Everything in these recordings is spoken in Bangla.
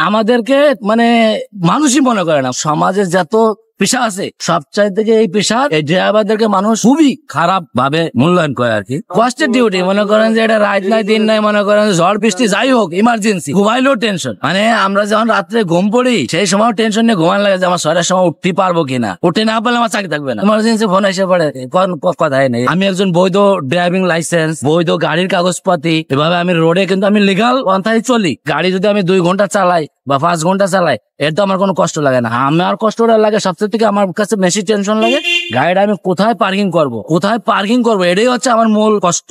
আমাদেরকে মানে মানুষই মনে করে না। সমাজের যত পেশা আছে সবচাই থেকে এই পেশা এই ড্রাইভারদেরকে মানুষ খুবই খারাপ ভাবে মূল্যায়ন করে আর কি। কষ্টের ডিউটি, মনে করেন যে এটা রাত নাই দিন নাই, মনে করেন ঝড় বৃষ্টি যাই হোক, ইমার্জেন্সি ঘুমাইলেও টেনশন। মানে আমরা যখন রাত্রে ঘুম পড়ি সেই সময় টেনশন নিয়ে ঘুমান লাগে যে আমার 6টার সময় উঠতে পারবো কিনা, উঠে না পারলে আমার চাকরি থাকবে না। ইমার্জেন্সি ফোন এসে পড়ে, কথাই নেই। আমি একজন বৈধ ড্রাইভিং লাইসেন্স, বৈধ গাড়ির কাগজপাতি, এভাবে আমি রোডে কিন্তু আমি লিগাল পন্থায় চলি। গাড়ি যদি আমি 2 ঘন্টা চালাই বা 5 ঘন্টা চালাই, এর তো আমার কোনো কষ্ট লাগে না। আমার কষ্টটা লাগে সবচেয়ে থেকে, আমার কাছে বেশি টেনশন লাগে গাড়িটা আমি কোথায় পার্কিং করবো, এটাই হচ্ছে আমার মূল কষ্ট।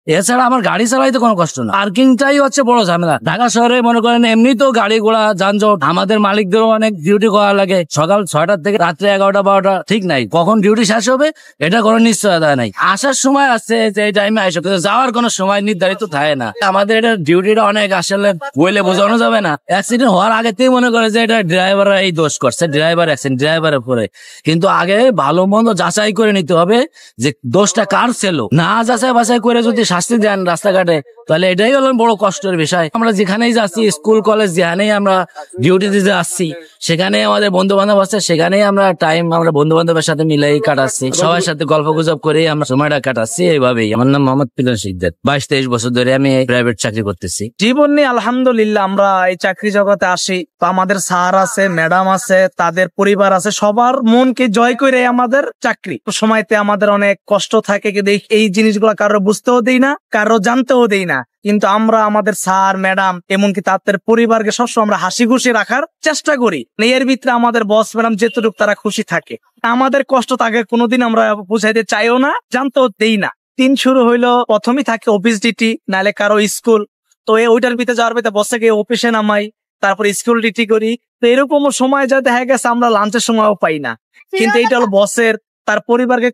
এছাড়া আমার গাড়ি চালাইতে কোনো কষ্ট না, পার্কিংটাই হচ্ছে বড় ঝামেলা। ঢাকা শহরে মনে করেন এমনি তো গাড়ি ঘোড়া যানজট, আমাদের মালিকদেরও অনেক ডিউটি করা লাগে, সকাল 6টা থেকে রাত্রে 11টা 12টা, ঠিক নাই কখন ডিউটি শেষ হবে এটা কোনো নিশ্চয়তা নাই। আসার সময় আছে যে এই টাইমে আসো, কিন্তু যাওয়ার কোনো সময় নির্ধারিত থাকে না। আমাদের এটা ডিউটিটা অনেক আসলে বইলে বোঝানো যাবে না। অ্যাক্সিডেন্ট হওয়ার আগেতেই মনে করে যে এটা ড্রাইভাররা এই দোষ করছে, ড্রাইভার অ্যাক্সিডেন্ট ড্রাইভারের উপরে। কিন্তু আগে ভালো মন্দ যাচাই করে নিতে হবে যে দোষটা কার ছিল। না যাচাই বাছাই করে যদি শাস্তি দেন রাস্তাঘাটে, তাহলে এটাই হলো বড় কষ্টের বিষয়। আমরা যেখানেই যাচ্ছি, স্কুল কলেজ যেখানেই আমরা ডিউটি দিতে আসছি, সেখানে আমাদের বন্ধু বান্ধব আছে, সেখানেই আমরা টাইম আমরা বন্ধু বান্ধবের সাথে মিলেই কাটাচ্ছি, সবার সাথে গল্প গুজব করেই আমরা সময়টা কাটাচ্ছি। এইভাবেই। আমার নাম মোহাম্মদ পিলন সিকদার, 22-23 বছর ধরে আমি প্রাইভেট চাকরি করতেছি। জীবন নিয়ে আলহামদুলিল্লাহ আমরা এই চাকরি জগতে আসি তো আমাদের স্যার আছে, ম্যাডাম আছে, তাদের পরিবার আছে, সবার মনকে জয় করে আমাদের চাকরি। সময়তে আমাদের অনেক কষ্ট থাকে, কিন্তু এই জিনিসগুলো কারো বুঝতেও দেই না, কারো জানতেও দেই না। কিন্তু আমরা আমাদের স্যার ম্যাডাম এমনকি তাদের পরিবারকে সবসময় আমরা হাসি খুশি রাখার চেষ্টা করি। এর ভিতরে আমাদের বস ম্যাডাম যেটুকু তারা খুশি থাকে, আমাদের কষ্ট তাকে কোনোদিন আমরা বুঝাইতে চাইও না, জানতেও দেই না। দিন শুরু হইলো, প্রথমেই থাকে অফিস ডিউটি, নাহলে কারো স্কুল। তো ওইটার ভিতরে যাওয়ার ভিতরে বসে গিয়ে অফিসে নামাই, তারপর স্কুল ডিউটি করি। তো এরকম সময় যা দেখা গেছে আমরা লাঞ্চের সময়ও পাই না। কিন্তু এইটা হলো বসের, তার পরিবারকে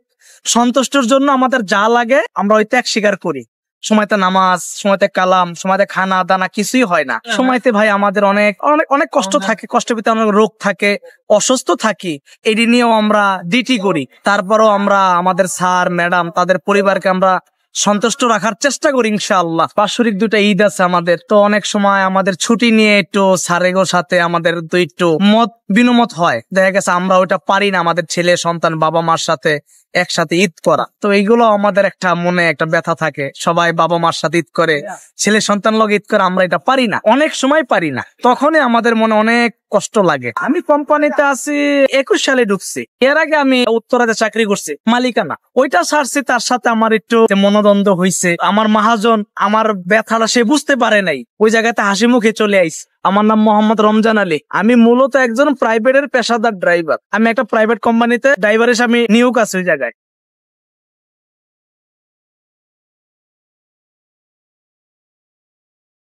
সন্তুষ্টির জন্য আমাদের যা লাগে আমরা ওই ত্যাগ স্বীকার করি। সময়তে নামাজ, সময়তে কালাম, সময়তে খানা দানা কিছুই হয় না। সময়তে ভাই আমাদের অনেক অনেক অনেক কষ্ট থাকে, কষ্টের ভিতরে অনেক রোগ থাকে, অসুস্থ থাকি, এটি নিয়েও আমরা ডিউটি করি। তারপরও আমরা আমাদের স্যার ম্যাডাম তাদের পরিবারকে আমরা সন্তুষ্ট রাখার চেষ্টা করি ইনশাআল্লাহ। বাৎসরিক 2টা ঈদ আছে আমাদের, তো অনেক সময় আমাদের ছুটি নিয়ে একটু স্যারের সাথে আমাদের তো একটু মত বিনমত হয়। দেখা গেছে আমরা ওইটা পারি না আমাদের ছেলে সন্তান বাবা মার সাথে একসাথে ঈদ করা। তো এইগুলো আমাদের একটা মনে একটা ব্যথা থাকে, সবাই বাবা মার সাথে ঈদ করে, ছেলে সন্তান লোক ঈদ করে, আমরা এটা পারি না, অনেক সময় পারি না। তখনই আমাদের মনে অনেক কষ্ট লাগে। আমি কোম্পানিতে আছি 21 সালে ঢুকছি। এর আগে আমি উত্তরাতে চাকরি করছি মালিকানা, ওইটা ছাড়ছি। তার সাথে আমার একটু মনোদ্বন্দ্ব হয়েছে। আমার মহাজন আমার ব্যথাটা সে বুঝতে পারে নাই, ওই জায়গাতে হাসি মুখে চলে আইছে। আমার নাম মোহাম্মদ রমজান আলী। আমি মূলত একজন প্রাইভেটের পেশাদার ড্রাইভার। আমি একটা প্রাইভেট কোম্পানিতে ড্রাইভার হিসেবে আমি নিয়োগ আছি ওই জায়গায়।